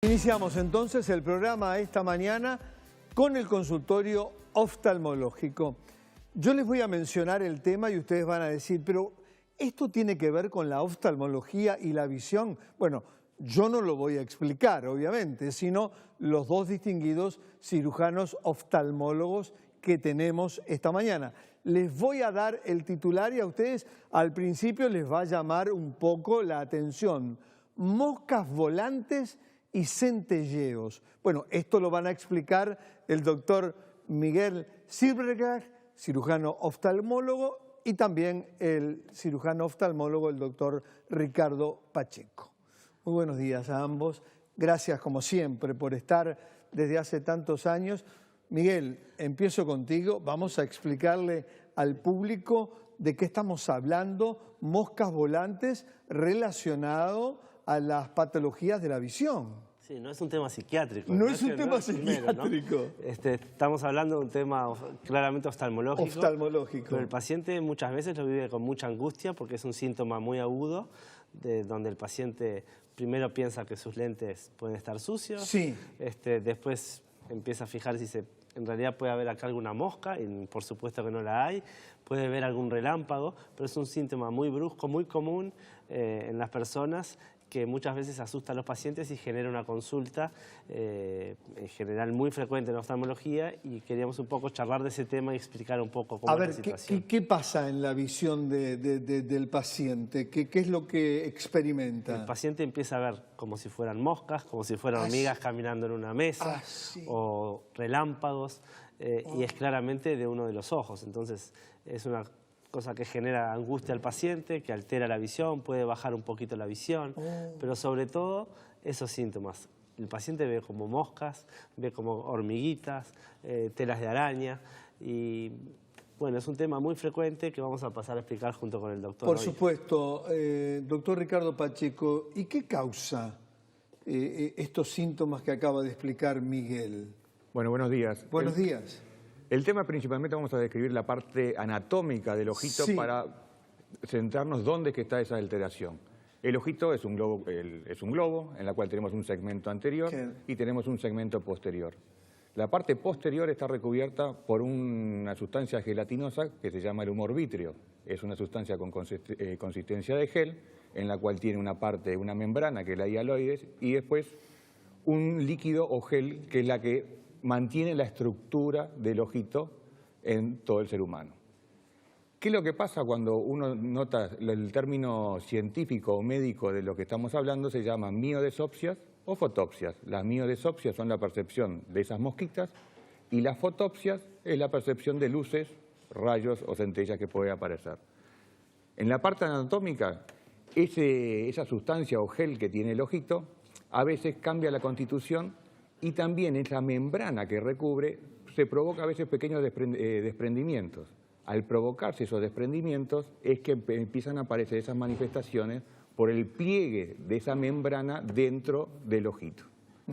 Iniciamos entonces el programa esta mañana con el consultorio oftalmológico. Yo les voy a mencionar el tema y ustedes van a decir, pero ¿esto tiene que ver con la oftalmología y la visión? Bueno, yo no lo voy a explicar, obviamente, sino los dos distinguidos cirujanos oftalmólogos que tenemos esta mañana. Les voy a dar el titular y a ustedes al principio les va a llamar un poco la atención. Moscas volantes y centelleos. Bueno, esto lo van a explicar el doctor Miguel Silverberg, cirujano oftalmólogo, y también el cirujano oftalmólogo, el doctor Ricardo Pacheco. Muy buenos días a ambos. Gracias, como siempre, por estar desde hace tantos años. Miguel, empiezo contigo. Vamos a explicarle al público de qué estamos hablando. Moscas volantes relacionado a las patologías de la visión. Sí, no es un tema psiquiátrico. No es un tema psiquiátrico. Estamos hablando de un tema claramente oftalmológico. Oftalmológico. Pero el paciente muchas veces lo vive con mucha angustia porque es un síntoma muy agudo, donde el paciente primero piensa que sus lentes pueden estar sucios. Sí. Después empieza a fijar si en realidad puede haber acá alguna mosca, y por supuesto que no la hay. Puede haber algún relámpago, pero es un síntoma muy brusco, muy común en las personas, que muchas veces asusta a los pacientes y genera una consulta en general muy frecuente en oftalmología, y queríamos un poco charlar de ese tema y explicar un poco cómo es la situación. ¿Qué pasa en la visión del paciente? ¿Qué es lo que experimenta? El paciente empieza a ver como si fueran moscas, como si fueran hormigas caminando en una mesa, o relámpagos, y es claramente de uno de los ojos. Entonces es una cosa que genera angustia al paciente, que altera la visión, puede bajar un poquito la visión, pero sobre todo esos síntomas. El paciente ve como moscas, ve como hormiguitas, telas de araña, y bueno, es un tema muy frecuente que vamos a pasar a explicar junto con el doctor. Por supuesto, doctor Ricardo Pacheco, ¿y qué causa estos síntomas que acaba de explicar Miguel? Bueno, buenos días. Buenos días. El tema principalmente vamos a describir la parte anatómica del ojito para centrarnos dónde es que está esa alteración. El ojito es un globo en la cual tenemos un segmento anterior y tenemos un segmento posterior. La parte posterior está recubierta por una sustancia gelatinosa que se llama el humor vítreo. Es una sustancia con consistencia de gel, en la cual tiene una membrana que es la hialoides, y después un líquido o gel que es la que mantiene la estructura del ojito en todo el ser humano. ¿Qué es lo que pasa cuando uno nota el término científico o médico de lo que estamos hablando? Se llama miodesopsias o fotopsias. Las miodesopsias son la percepción de esas mosquitas, y las fotopsias es la percepción de luces, rayos o centellas que puede aparecer. En la parte anatómica, esa sustancia o gel que tiene el ojito a veces cambia la constitución, y también esa membrana que recubre se provoca a veces pequeños desprendimientos. Al provocarse esos desprendimientos es que empiezan a aparecer esas manifestaciones por el pliegue de esa membrana dentro del ojito.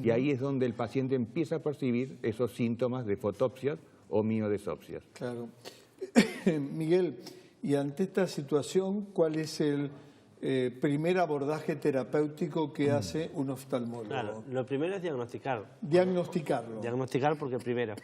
Y ahí es donde el paciente empieza a percibir esos síntomas de fotopsias o miodesopsias. Claro. Miguel, y ante esta situación, ¿cuál es el primer abordaje terapéutico que hace un oftalmólogo? Claro, lo primero es diagnosticar. Diagnosticarlo. Diagnosticar, porque primero,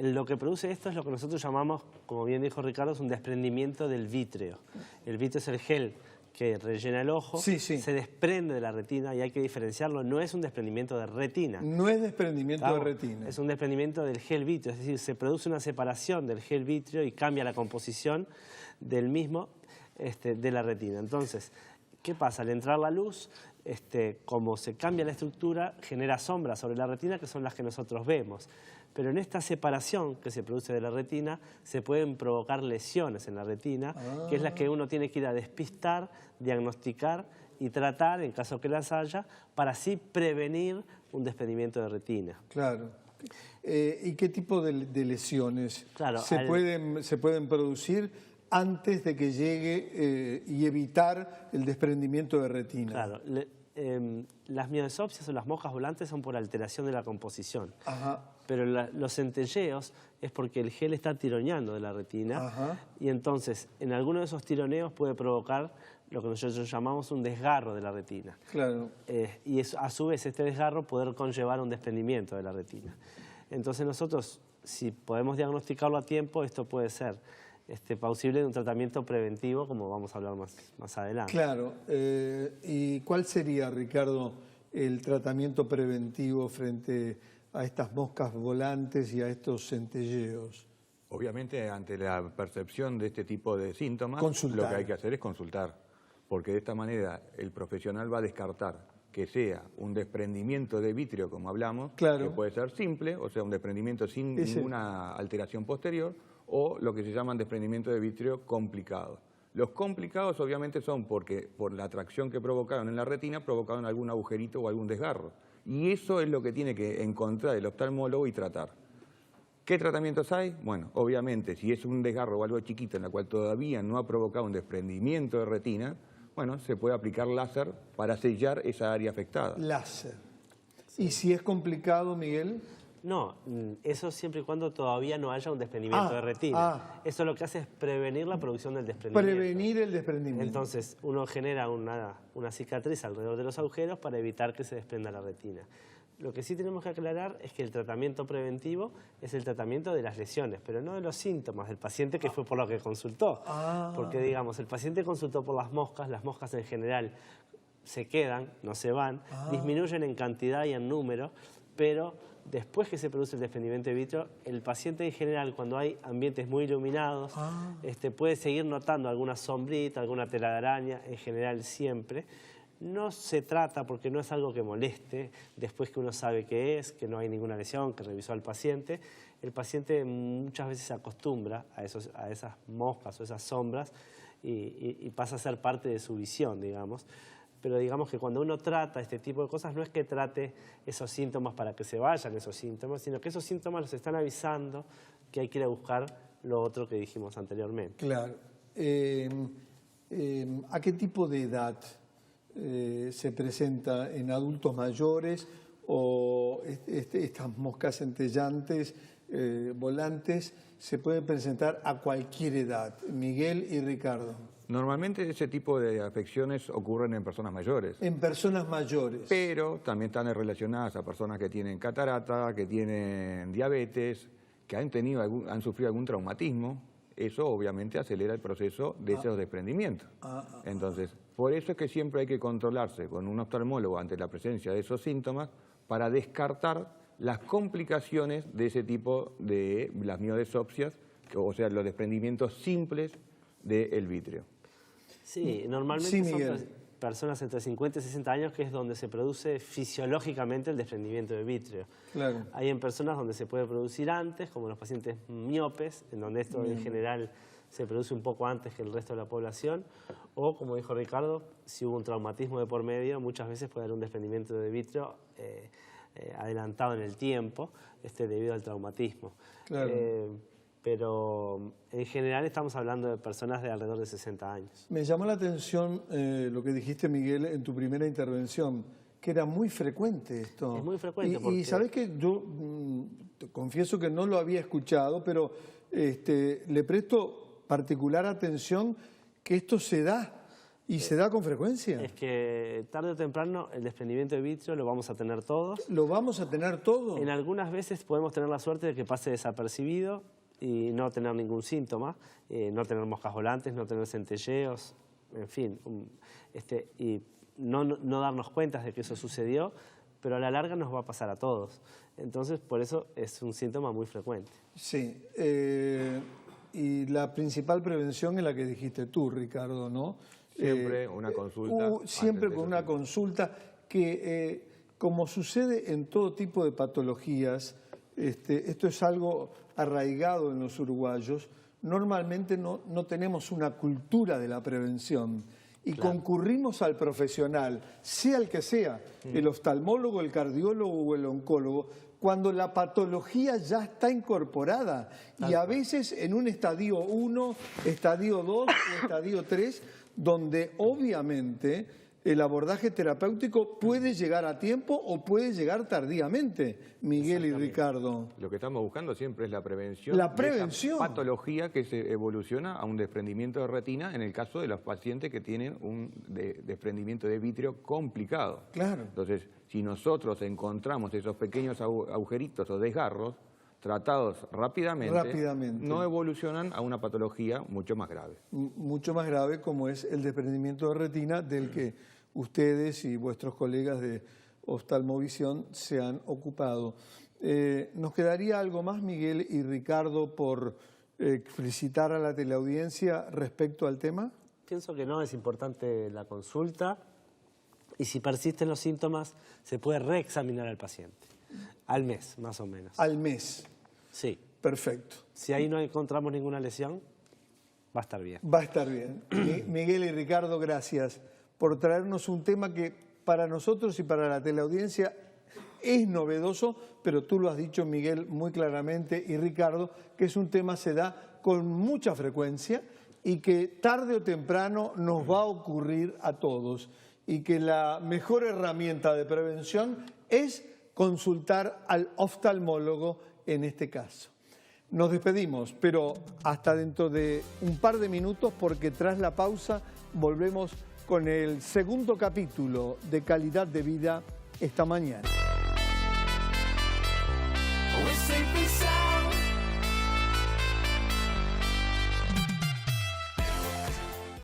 lo que produce esto es lo que nosotros llamamos, como bien dijo Ricardo, es un desprendimiento del vítreo. El vítreo es el gel que rellena el ojo, se desprende de la retina, y hay que diferenciarlo. No es un desprendimiento de retina. No es desprendimiento de retina. Es un desprendimiento del gel vítreo, es decir, se produce una separación del gel vítreo y cambia la composición del mismo de la retina. Entonces, ¿qué pasa? Al entrar la luz, como se cambia la estructura, genera sombras sobre la retina, que son las que nosotros vemos. Pero en esta separación que se produce de la retina, se pueden provocar lesiones en la retina, que es la que uno tiene que ir a despistar, diagnosticar y tratar, en caso que las haya, para así prevenir un desprendimiento de retina. Claro. ¿Y qué tipo de lesiones se pueden producir antes de que llegue y evitar el desprendimiento de retina? Claro, las miodesopsias o las moscas volantes son por alteración de la composición. Pero los centelleos es porque el gel está tironeando de la retina, y entonces en alguno de esos tironeos puede provocar lo que nosotros llamamos un desgarro de la retina. Claro. Y a su vez este desgarro poder conllevar un desprendimiento de la retina. Entonces nosotros, si podemos diagnosticarlo a tiempo, esto puede ser plausible de un tratamiento preventivo, como vamos a hablar más adelante. Claro. ¿Y cuál sería, Ricardo, el tratamiento preventivo frente a estas moscas volantes y a estos centelleos? Obviamente, ante la percepción de este tipo de síntomas, Consultar. lo que hay que hacer es consultar, porque de esta manera el profesional va a descartar que sea un desprendimiento de vítreo, como hablamos, claro, que puede ser simple, o sea, un desprendimiento sin ninguna alteración posterior, o lo que se llaman desprendimiento de vítreo complicado. Los complicados obviamente son porque por la atracción que provocaron en la retina, provocaron algún agujerito o algún desgarro. Y eso es lo que tiene que encontrar el oftalmólogo y tratar. ¿Qué tratamientos hay? Bueno, obviamente, si es un desgarro o algo chiquito en la cual todavía no ha provocado un desprendimiento de retina, bueno, se puede aplicar láser para sellar esa área afectada. Láser. ¿Y si es complicado, Miguel? No, eso siempre y cuando todavía no haya un desprendimiento de retina. Eso lo que hace es prevenir la producción del desprendimiento. Prevenir el desprendimiento. Entonces, uno genera una cicatriz alrededor de los agujeros para evitar que se desprenda la retina. Lo que sí tenemos que aclarar es que el tratamiento preventivo es el tratamiento de las lesiones, pero no de los síntomas del paciente, que fue por lo que consultó. Porque, digamos, el paciente consultó por las moscas en general se quedan, no se van, disminuyen en cantidad y en número, pero después que se produce el desprendimiento de vítreo, el paciente en general, cuando hay ambientes muy iluminados, puede seguir notando alguna sombrita, alguna telaraña, en general siempre. No se trata porque no es algo que moleste, después que uno sabe qué es, que no hay ninguna lesión, que revisó al paciente. El paciente muchas veces se acostumbra a esas moscas o esas sombras y pasa a ser parte de su visión, digamos. Pero digamos que cuando uno trata este tipo de cosas, no es que trate esos síntomas para que se vayan esos síntomas, sino que esos síntomas los están avisando que hay que ir a buscar lo otro que dijimos anteriormente. Claro. ¿A qué tipo de edad se presenta? ¿En adultos mayores o estas moscas centellantes, volantes, se pueden presentar a cualquier edad? Miguel y Ricardo. Normalmente ese tipo de afecciones ocurren en personas mayores. En personas mayores. Pero también están relacionadas a personas que tienen catarata, que tienen diabetes, que han sufrido algún traumatismo. Eso obviamente acelera el proceso de esos desprendimientos. Entonces, por eso es que siempre hay que controlarse con un oftalmólogo ante la presencia de esos síntomas para descartar las complicaciones de ese tipo de las miodesopsias, o sea, los desprendimientos simples del vítreo. Sí, normalmente son personas entre 50 y 60 años que es donde se produce fisiológicamente el desprendimiento de vítreo. Claro. Hay en personas donde se puede producir antes, como los pacientes miopes, en donde esto en general se produce un poco antes que el resto de la población, o como dijo Ricardo, si hubo un traumatismo de por medio, muchas veces puede haber un desprendimiento de vítreo adelantado en el tiempo debido al traumatismo. Claro. Pero en general estamos hablando de personas de alrededor de 60 años. Me llamó la atención lo que dijiste, Miguel, en tu primera intervención, que era muy frecuente esto. Es muy frecuente. Y sabés que yo te confieso que no lo había escuchado, pero le presto particular atención que esto se da. ¿Y se da con frecuencia? Es que tarde o temprano el desprendimiento de vítreo lo vamos a tener todos. ¿Lo vamos a tener todo? En algunas veces podemos tener la suerte de que pase desapercibido y no tener ningún síntoma, no tener moscas volantes, no tener centelleos, en fin, y no darnos cuenta de que eso sucedió, pero a la larga nos va a pasar a todos. Entonces, por eso es un síntoma muy frecuente. Sí, y la principal prevención es la que dijiste tú, Ricardo, ¿no? Siempre una consulta. Siempre con una consulta que, como sucede en todo tipo de patologías, esto es algo arraigado en los uruguayos, normalmente no tenemos una cultura de la prevención y concurrimos al profesional, sea el que sea, el oftalmólogo, el cardiólogo o el oncólogo, cuando la patología ya está incorporada y a veces en un estadio 1, estadio 2 o estadio 3, donde obviamente el abordaje terapéutico puede llegar a tiempo o puede llegar tardíamente, Miguel y Ricardo. Lo que estamos buscando siempre es la prevención. La prevención. De esa patología que se evoluciona a un desprendimiento de retina en el caso de los pacientes que tienen un desprendimiento de vitrio complicado. Claro. Entonces, si nosotros encontramos esos pequeños agujeritos o desgarros, tratados rápidamente, no evolucionan a una patología mucho más grave. Mucho más grave, como es el desprendimiento de retina, del que ustedes y vuestros colegas de oftalmovisión se han ocupado. ¿Nos quedaría algo más, Miguel y Ricardo, por felicitar a la teleaudiencia respecto al tema? Pienso que no, es importante la consulta y si persisten los síntomas se puede reexaminar al paciente. Al mes, más o menos. Al mes. Sí. Perfecto. Si ahí no encontramos ninguna lesión, va a estar bien. Va a estar bien. Miguel y Ricardo, gracias por traernos un tema que para nosotros y para la teleaudiencia es novedoso, pero tú lo has dicho, Miguel, muy claramente, y Ricardo, que es un tema que se da con mucha frecuencia y que tarde o temprano nos va a ocurrir a todos, y que la mejor herramienta de prevención es consultar al oftalmólogo en este caso. Nos despedimos, pero hasta dentro de un par de minutos, porque tras la pausa volvemos con el segundo capítulo de Calidad de Vida esta mañana.